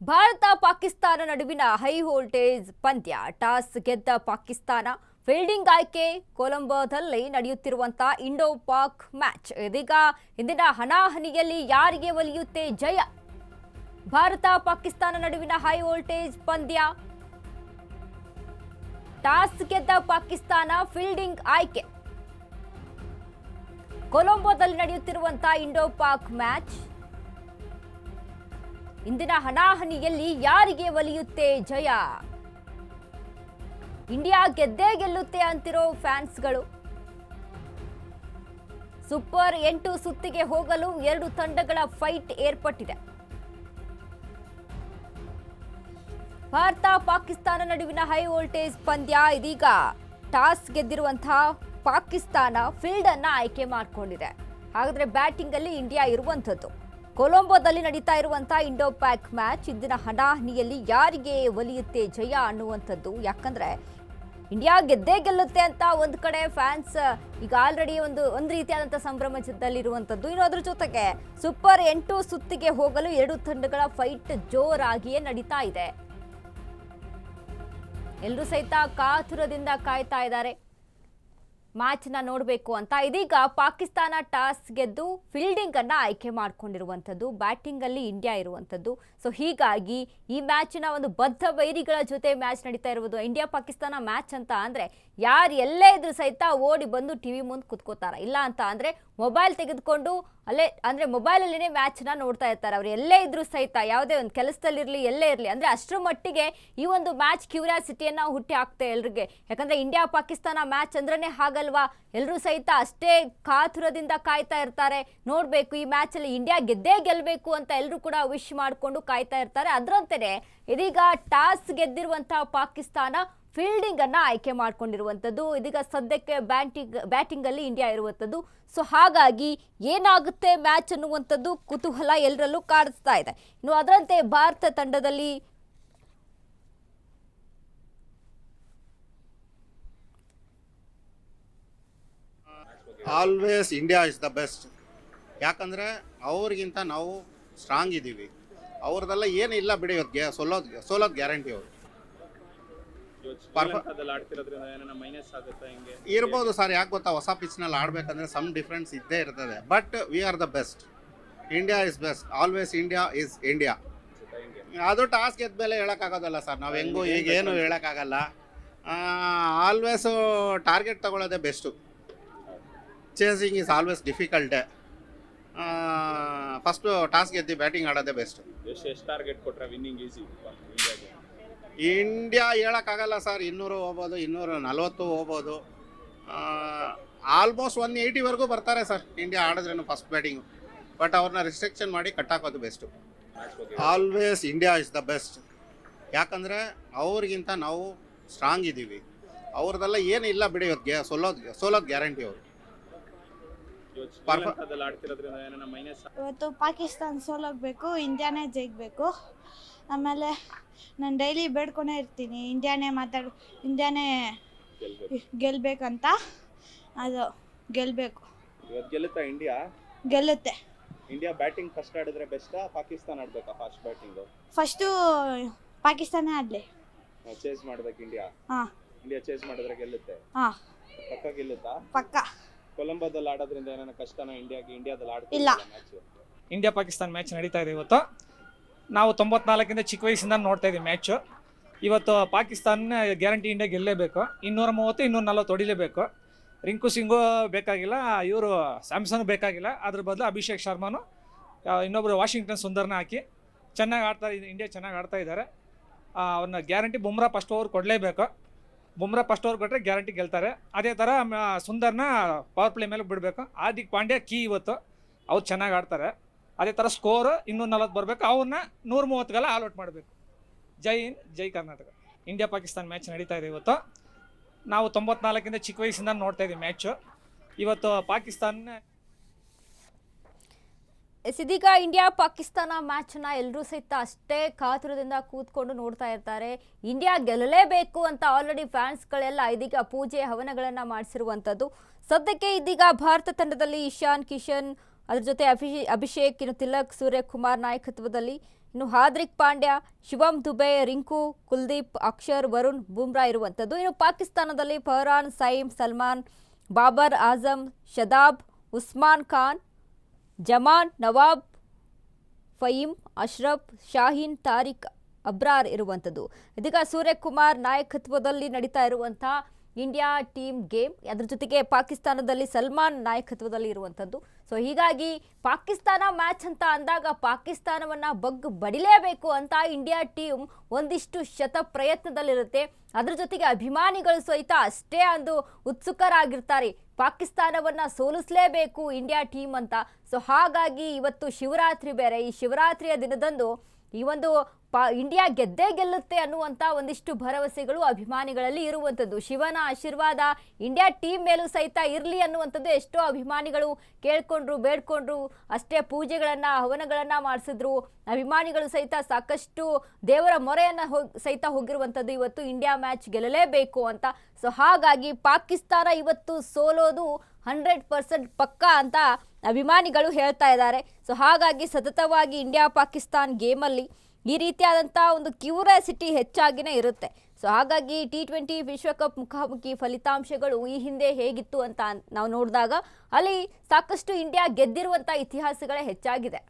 ಭಾರತ ಪಾಕಿಸ್ತಾನ ನಡುವಿನ high voltage ಪಂದ್ಯ. Toss ಗೆದ್ದ ಪಾಕಿಸ್ತಾನ ಫೀಲ್ಡಿಂಗ್ ಆಯ್ಕೆ. ಕೊಲಂಬೋದಲ್ಲಿ ನಡೆಯುತ್ತಿರುವಂತಹ ಇಂಡೋ ಪಾಕ್ ಮ್ಯಾಚ್. ಇದೀಗ ಇಂದಿನ ಹಣಾಹಣಿಯಲ್ಲಿ ಯಾರಿಗೆ ಒಲಿಯುತ್ತೆ ಜಯ? ಭಾರತ ಪಾಕಿಸ್ತಾನ ನಡುವಿನ ಹೈ ವೋಲ್ಟೇಜ್ ಪಂದ್ಯ. ಟಾಸ್ ಗೆದ್ದ ಪಾಕಿಸ್ತಾನ ಫೀಲ್ಡಿಂಗ್ ಆಯ್ಕೆ. ಕೊಲಂಬೋದಲ್ಲಿ ನಡೆಯುತ್ತಿರುವಂತಹ ಇಂಡೋ ಪಾಕ್ ಮ್ಯಾಚ್. ಇಂದಿನ ಹಣಾಹಣಿಯಲ್ಲಿ ಯಾರಿಗೆ ಒಲಿಯುತ್ತೆ ಜಯ? ಇಂಡಿಯಾ ಗೆದ್ದೇ ಗೆಲ್ಲುತ್ತೆ ಅಂತಿರೋ ಫ್ಯಾನ್ಸ್ಗಳು. ಸೂಪರ್ 8 ಸುತ್ತಿಗೆ ಹೋಗಲು 2 ತಂಡಗಳ ಫೈಟ್ ಏರ್ಪಟ್ಟಿದೆ. ಭಾರತ ಪಾಕಿಸ್ತಾನ ನಡುವಿನ ಹೈ ವೋಲ್ಟೇಜ್ ಪಂದ್ಯ. ಇದೀಗ ಟಾಸ್ ಗೆದ್ದಿರುವಂತಹ ಪಾಕಿಸ್ತಾನ ಫೀಲ್ಡ್ ಅನ್ನ ಆಯ್ಕೆ ಮಾಡಿಕೊಂಡಿದೆ. ಹಾಗಾದ್ರೆ ಬ್ಯಾಟಿಂಗ್ ಅಲ್ಲಿ ಇಂಡಿಯಾ ಇರುವಂತದ್ದು. ಕೊಲಂಬೋದಲ್ಲಿ ನಡೀತಾ ಇರುವಂತಹ ಇಂಡೋ ಪ್ಯಾಕ್ ಮ್ಯಾಚ್. ಇಂದಿನ ಹಣಾಹಣಿಯಲ್ಲಿ ಯಾರಿಗೆ ಒಲಿಯುತ್ತೆ ಜಯ ಅನ್ನುವಂಥದ್ದು. ಯಾಕಂದ್ರೆ ಇಂಡಿಯಾ ಗೆದ್ದೇ ಗೆಲ್ಲುತ್ತೆ ಅಂತ ಒಂದು ಕಡೆ ಫ್ಯಾನ್ಸ್ ಈಗ ಆಲ್ರೆಡಿ ಒಂದು ರೀತಿಯಾದಂಥ ಸಂಭ್ರಮದಲ್ಲಿರುವಂಥದ್ದು. ಇನ್ನು ಅದ್ರ ಜೊತೆಗೆ ಸೂಪರ್ 8 ಸುತ್ತಿಗೆ ಹೋಗಲು 2 ತಂಡಗಳ ಫೈಟ್ ಜೋರಾಗಿಯೇ ನಡೀತಾ ಇದೆ. ಎಲ್ಲರೂ ಸಹಿತ ಕಾತುರದಿಂದ ಕಾಯ್ತಾ ಇದ್ದಾರೆ ಮ್ಯಾಚ್ನ ನೋಡಬೇಕು ಅಂತ. ಇದೀಗ ಪಾಕಿಸ್ತಾನ ಟಾಸ್ ಗೆದ್ದು ಫೀಲ್ಡಿಂಗ್ ಅನ್ನ ಆಯ್ಕೆ ಮಾಡ್ಕೊಂಡಿರುವಂಥದ್ದು. ಬ್ಯಾಟಿಂಗ್ ಅಲ್ಲಿ ಇಂಡಿಯಾ ಇರುವಂಥದ್ದು. ಸೊ ಹೀಗಾಗಿ ಈ ಮ್ಯಾಚಿನ ಒಂದು ಬದ್ಧ ವೈರಿಗಳ ಜೊತೆ ಮ್ಯಾಚ್ ನಡೀತಾ ಇರುವುದು. ಇಂಡಿಯಾ ಪಾಕಿಸ್ತಾನ ಮ್ಯಾಚ್ ಅಂತ ಅಂದ್ರೆ ಯಾರು ಎಲ್ಲೇ ಇದ್ರು ಸಹಿತ ಓಡಿ ಬಂದು ಟಿವಿ ಮುಂದೆ ಕುತ್ಕೋತಾರ. ಇಲ್ಲ ಅಂತ ಅಂದ್ರೆ ಮೊಬೈಲ್ ತೆಗೆದುಕೊಂಡು ಅಲ್ಲೇ ಅಂದ್ರೆ ಮೊಬೈಲಲ್ಲಿನೇ ಮ್ಯಾಚ್ನ ನೋಡ್ತಾ ಇರ್ತಾರೆ. ಅವ್ರು ಎಲ್ಲೇ ಇದ್ರು ಸಹಿತ, ಯಾವುದೇ ಒಂದು ಕೆಲಸದಲ್ಲಿರಲಿ ಎಲ್ಲೇ ಇರಲಿ, ಅಂದ್ರೆ ಅಷ್ಟರ ಮಟ್ಟಿಗೆ ಈ ಒಂದು ಮ್ಯಾಚ್ ಕ್ಯೂರಿಯಾಸಿಟಿಯನ್ನ ಹುಟ್ಟಿ ಹಾಕ್ತೆ ಎಲ್ರಿಗೆ. ಯಾಕಂದ್ರೆ ಇಂಡಿಯಾ ಪಾಕಿಸ್ತಾನ ಮ್ಯಾಚ್ ಅಂದ್ರೇ ಹಾಗಲ್ವಾ, ಎಲ್ಲರೂ ಸಹಿತ ಅಷ್ಟೇ ಕಾತುರದಿಂದ ಕಾಯ್ತಾ ಇರ್ತಾರೆ. ನೋಡ್ಬೇಕು ಈ ಮ್ಯಾಚ್ ಅಲ್ಲಿ ಇಂಡಿಯಾ ಗೆದ್ದೇ ಗೆಲ್ಲಬೇಕು ಅಂತ ಎಲ್ಲರೂ ಕೂಡ ವಿಶ್ ಮಾಡಿಕೊಂಡು ಕಾಯ್ತಾ ಇರ್ತಾರೆ. ಅದರಂತೆಯೇ ಇದೀಗ ಟಾಸ್ ಗೆದ್ದಿರುವಂತಹ ಪಾಕಿಸ್ತಾನ ಫೀಲ್ಡಿಂಗ್ ಅನ್ನ ಆಯ್ಕೆ ಮಾಡ್ಕೊಂಡಿರುವಂಥದ್ದು. ಇದೀಗ ಸದ್ಯಕ್ಕೆ ಬ್ಯಾಟಿಂಗ್ ಅಲ್ಲಿ ಇಂಡಿಯಾ ಇರುವಂಥದ್ದು. ಸೊ ಹಾಗಾಗಿ ಏನಾಗುತ್ತೆ ಮ್ಯಾಚ್ ಅನ್ನುವಂಥದ್ದು ಕುತೂಹಲ ಎಲ್ಲರಲ್ಲೂ ಕಾಡಿಸ್ತಾ ಇದೆ. ಇನ್ನು ಅದರಂತೆ ಭಾರತ ತಂಡದಲ್ಲಿ always India is the best. ಯಾಕಂದರೆ ಅವ್ರಿಗಿಂತ ನಾವು ಸ್ಟ್ರಾಂಗ್ ಇದ್ದೀವಿ. ಅವ್ರದ್ದೆಲ್ಲ ಏನಿಲ್ಲ ಬಿಡಿ, ಇವತ್ತು ಸೋಲೋದು ಗ್ಯಾರಂಟಿ. ಅವರು ಇರ್ಬೋದು ಸರ್, ಯಾಕೆ ಗೊತ್ತಾ, ಹೊಸ ಪಿಚ್ನಲ್ಲಿ ಆಡಬೇಕಂದ್ರೆ ಸಮ್ ಡಿಫ್ರೆನ್ಸ್ ಇದ್ದೇ ಇರ್ತದೆ. But we are the best. India is best. Always India is India. ಅದು ಟಾಸ್ ಗೆದ್ಮೇಲೆ ಹೇಳೋಕ್ಕಾಗೋದಲ್ಲ ಸರ್. ನಾವು ಹೆಂಗೂ ಈಗೇನು ಹೇಳೋಕ್ಕಾಗಲ್ಲ. ಆಲ್ವೇಸು ಟಾರ್ಗೆಟ್ ತಗೊಳ್ಳೋದೇ best. Chasing is always difficult. First toss ಗೆದ್ದು ಬ್ಯಾಟಿಂಗ್ ಆಡೋದೇ ಬೆಸ್ಟ್. ಎಷ್ಟು ಟಾರ್ಗೆಟ್ ಕೊಟ್ಟರೆ ವಿನ್ನಿಂಗ್ ಈಸಿ ಇಂಡಿಯಾ ಹೇಳೋಕ್ಕಾಗಲ್ಲ ಸರ್. 200 ಹೋಗ್ಬೋದು, 240 ಹೋಗ್ಬೋದು. ಆಲ್ಮೋಸ್ಟ್ 180ವರೆಗೂ ಬರ್ತಾರೆ ಸರ್ ಇಂಡಿಯಾ ಆಡಿದ್ರೇನು ಫಸ್ಟ್ ಬ್ಯಾಟಿಂಗು. ಬಟ್ ಅವ್ರನ್ನ ರಿಸ್ಟ್ರಿಕ್ಷನ್ ಮಾಡಿ ಕಟ್ಟಾಕೋದು best. Always India is the best. ಯಾಕಂದರೆ ಅವ್ರಿಗಿಂತ ನಾವು ಸ್ಟ್ರಾಂಗ್ ಇದ್ದೀವಿ. ಅವ್ರದ್ದೆಲ್ಲ ಏನಿಲ್ಲ ಬಿಡಿ, ಇವತ್ತು ಸೋಲೋದು ಗ್ಯಾರಂಟಿ. ಅವರು ಇವತ್ತು ಪಾಕಿಸ್ತಾನ ಸೋಲೋಗ್ಬೇಕು, ಇಂಡಿಯಾನೇ ಜಯಿಗಬೇಕು. ಆಮೇಲೆ ನಾನು ಡೈಲಿ ಬೇಡ್ಕೊನೇ ಇರ್ತೀನಿ ಇಂಡಿಯಾನೇ ಗೆಲ್ಲಬೇಕಂತ. ಅದು ಗೆಲ್ಲಬೇಕು. ಇವತ್ತು ಗೆಲ್ಲುತ್ತಾ ಇಂಡಿಯಾ? ಗೆಲ್ಲುತ್ತೆ. ಇಂಡಿಯಾ ಬ್ಯಾಟಿಂಗ್ ಫಸ್ಟ್ ಆಡಿದ್ರೆ ಬೆಸ್ಟಾ, ಪಾಕಿಸ್ತಾನ ಆಡಬೇಕಾ ಫಾಸ್ಟ್ ಬ್ಯಾಟಿಂಗು? ಫಸ್ಟು ಪಾಕಿಸ್ತಾನ ಆಡಲಿ. ಚೇಸ್ ಮಾಡ್ಬೇಕು ಇಂಡಿಯಾ. ಹಾಂ, ಇಂಡಿಯಾ ಚೇಸ್ ಮಾಡಿದ್ರೆ ಗೆಲ್ಲುತ್ತೆ. ಹಾಂ, ಪಕ್ಕ ಗೆಲ್ಲುತ್ತಾ? ಪಕ್ಕ. ಕೊಲಂಬೋದಲ್ಲಿ ಆಡೋದ್ರಿಂದ ಏನಾರ ಕಷ್ಟನಾ ಇಂಡಿಯಾದಲ್ಲಿ ಇಲ್ಲ. ಮ್ಯಾಚ್? ಇಂಡಿಯಾ ಪಾಕಿಸ್ತಾನ ಮ್ಯಾಚ್ ನಡೀತಾ ಇದೆ ಇವತ್ತು. ನಾವು 94 ಚಿಕ್ಕ ವಯಸ್ಸಿಂದ ನೋಡ್ತಾ ಇದ್ದೀವಿ ಮ್ಯಾಚು. ಇವತ್ತು ಪಾಕಿಸ್ತಾನ ಗ್ಯಾರಂಟಿ ಇಂಡಿಯಾ ಗೆಲ್ಲೇಬೇಕು. 230, 240 ಹೊಡಿಲೇಬೇಕು. ರಿಂಕು ಸಿಂಗು ಬೇಕಾಗಿಲ್ಲ, ಇವರು ಸ್ಯಾಮ್ಸಂಗ್ ಬೇಕಾಗಿಲ್ಲ. ಅದ್ರ ಬದಲು ಅಭಿಷೇಕ್ ಶರ್ಮಾನು ಇನ್ನೊಬ್ಬರು ವಾಷಿಂಗ್ಟನ್ ಸುಂದರ್ನ ಹಾಕಿ ಚೆನ್ನಾಗಿ ಆಡ್ತಾರೆ. ಇಂಡಿಯಾ ಚೆನ್ನಾಗಿ ಆಡ್ತಾ ಇದ್ದಾರೆ. ಅವ್ರನ್ನ ಗ್ಯಾರಂಟಿ ಬುಮ್ರಾ ಫಸ್ಟ್ ಓವರ್ ಕೊಡಲೇಬೇಕು. ಬುಮ್ರಾ ಫಸ್ಟ್ ಓವರ್ ಕೊಟ್ಟರೆ ಗ್ಯಾರಂಟಿ ಗೆಲ್ತಾರೆ. ಅದೇ ಥರ ಸುಂದರ್ನ ಪವರ್ ಪ್ಲೇ ಮೇಲೆ ಬಿಡಬೇಕು. ಹಾರ್ದಿಕ್ ಪಾಂಡ್ಯ ಕೀ ಇವತ್ತು, ಅವ್ರು ಚೆನ್ನಾಗಿ ಆಡ್ತಾರೆ. ಅದೇ ಥರ ಸ್ಕೋರ್ 240 ಬರಬೇಕು. ಅವ್ರನ್ನ 130 ಆಲ್ ಔಟ್ ಮಾಡಬೇಕು. ಜೈ ಹಿಂದ್, ಜೈ ಕರ್ನಾಟಕ. ಇಂಡಿಯಾ ಪಾಕಿಸ್ತಾನ ಮ್ಯಾಚ್ ನಡೀತಾ ಇದೆ ಇವತ್ತು. ನಾವು 94 ಚಿಕ್ಕ ವಯಸ್ಸಿಂದ ನೋಡ್ತಾ ಇದ್ದೀವಿ ಮ್ಯಾಚು. ಇವತ್ತು ಪಾಕಿಸ್ತಾನ ಇದೀಗ ಇಂಡಿಯಾ ಪಾಕಿಸ್ತಾನ ಮ್ಯಾಚ್ನ ಎಲ್ಲರೂ ಸಹಿತ ಅಷ್ಟೇ ಕಾತುರದಿಂದ ಕೂತ್ಕೊಂಡು ನೋಡ್ತಾ ಇರ್ತಾರೆ. ಇಂಡಿಯಾ ಗೆಲ್ಲಲೇಬೇಕು ಅಂತ ಆಲ್ರೆಡಿ ಫ್ಯಾನ್ಸ್ಗಳೆಲ್ಲ ಇದೀಗ ಪೂಜೆ ಹವನಗಳನ್ನು ಮಾಡಿಸಿರುವಂಥದ್ದು. ಸದ್ಯಕ್ಕೆ ಇದೀಗ ಭಾರತ ತಂಡದಲ್ಲಿ ಇಶಾನ್ ಕಿಶನ್, ಅದರ ಜೊತೆ ಅಭಿಷೇಕ್, ತಿಲಕ್, ಸೂರ್ಯಕುಮಾರ್ ನಾಯಕತ್ವದಲ್ಲಿ ಇನ್ನು ಹಾರ್ದಿಕ್ ಪಾಂಡ್ಯ, ಶಿವಮ್ ದುಬೆ, ರಿಂಕು, ಕುಲ್ದೀಪ್, ಅಕ್ಷರ್, ವರುಣ್, ಬುಮ್ರಾ ಇರುವಂಥದ್ದು. ಇನ್ನು ಪಾಕಿಸ್ತಾನದಲ್ಲಿ ಫರ್ಹಾನ್, ಸೈಮ್, ಸಲ್ಮಾನ್, ಬಾಬರ್ ಆಜಮ್, ಶದಾಬ್, ಉಸ್ಮಾನ್ ಖಾನ್, ಜಮಾನ್, ನವಾಬ್, ಫಯೀಮ್, ಅಶ್ರಫ್, ಶಾಹೀನ್, ತಾರಿಕ್, ಅಬ್ರಾರ್ ಇರುವಂಥದ್ದು. ಇದೀಗ ಸೂರ್ಯಕುಮಾರ್ ನಾಯಕತ್ವದಲ್ಲಿ ನಡೀತಾ ಇರುವಂಥ ಇಂಡಿಯಾ ಟೀಮ್ ಗೇಮ್, ಅದರ ಜೊತೆಗೆ ಪಾಕಿಸ್ತಾನದಲ್ಲಿ ಸಲ್ಮಾನ್ ನಾಯಕತ್ವದಲ್ಲಿ ಇರುವಂಥದ್ದು. ಸೊ ಹೀಗಾಗಿ ಪಾಕಿಸ್ತಾನ ಮ್ಯಾಚ್ ಅಂತ ಅಂದಾಗ ಪಾಕಿಸ್ತಾನವನ್ನು ಬಡಿಲೇಬೇಕು ಅಂತ ಇಂಡಿಯಾ ಟೀಮ್ ಒಂದಿಷ್ಟು ಶತ ಪ್ರಯತ್ನದಲ್ಲಿರುತ್ತೆ. ಅದ್ರ ಜೊತೆಗೆ ಅಭಿಮಾನಿಗಳು ಸಹಿತ ಅಷ್ಟೇ ಒಂದು ಉತ್ಸುಕರಾಗಿರ್ತಾರೆ, ಪಾಕಿಸ್ತಾನವನ್ನು ಸೋಲಿಸಲೇಬೇಕು ಇಂಡಿಯಾ ಟೀಮ್ ಅಂತ. ಸೊ ಹಾಗಾಗಿ ಇವತ್ತು ಶಿವರಾತ್ರಿ ಬೇರೆ, ಈ ಶಿವರಾತ್ರಿಯ ದಿನದಂದು ಈ ಒಂದು ಇಂಡಿಯಾ ಗೆದ್ದೇ ಗೆಲ್ಲುತ್ತೆ ಅನ್ನುವಂಥ ಒಂದಿಷ್ಟು ಭರವಸೆಗಳು ಅಭಿಮಾನಿಗಳಲ್ಲಿ ಇರುವಂಥದ್ದು. ಶಿವನ ಆಶೀರ್ವಾದ ಇಂಡಿಯಾ ಟೀಮ್ ಮೇಲೂ ಸಹಿತ ಇರಲಿ ಅನ್ನುವಂಥದ್ದು ಎಷ್ಟೋ ಅಭಿಮಾನಿಗಳು ಕೇಳ್ಕೊಂಡ್ರು, ಬೇಡ್ಕೊಂಡ್ರು, ಅಷ್ಟೇ ಪೂಜೆಗಳನ್ನು, ಹವನಗಳನ್ನು ಮಾಡಿಸಿದ್ರು. ಅಭಿಮಾನಿಗಳು ಸಹಿತ ಸಾಕಷ್ಟು ದೇವರ ಮೊರೆಯನ್ನು ಸಹಿತ ಹೋಗಿರುವಂಥದ್ದು ಇವತ್ತು ಇಂಡಿಯಾ ಮ್ಯಾಚ್ ಗೆಲ್ಲಲೇಬೇಕು ಅಂತ. ಸೊ ಹಾಗಾಗಿ ಪಾಕಿಸ್ತಾನ ಇವತ್ತು ಸೋಲೋದು 100% ಪಕ್ಕಾ ಅಂತ ಅಭಿಮಾನಿಗಳು ಹೇಳ್ತಾ ಇದ್ದಾರೆ. ಸೊ ಹಾಗಾಗಿ ಸತತವಾಗಿ ಇಂಡಿಯಾ ಪಾಕಿಸ್ತಾನ್ ಗೇಮಲ್ಲಿ ಈ ರೀತಿಯಾದಂಥ ಒಂದು ಕ್ಯೂರಿಯಾಸಿಟಿ ಹೆಚ್ಚಾಗಿನೇ ಇರುತ್ತೆ. ಸೊ ಹಾಗಾಗಿ T20 ವಿಶ್ವಕಪ್ ಮುಖಾಮುಖಿ ಫಲಿತಾಂಶಗಳು ಈ ಹಿಂದೆ ಹೇಗಿತ್ತು ಅಂತ ನಾವು ನೋಡಿದಾಗ ಅಲ್ಲಿ ಸಾಕಷ್ಟು ಇಂಡಿಯಾ ಗೆದ್ದಿರುವಂಥ ಇತಿಹಾಸಗಳೇ ಹೆಚ್ಚಾಗಿದೆ.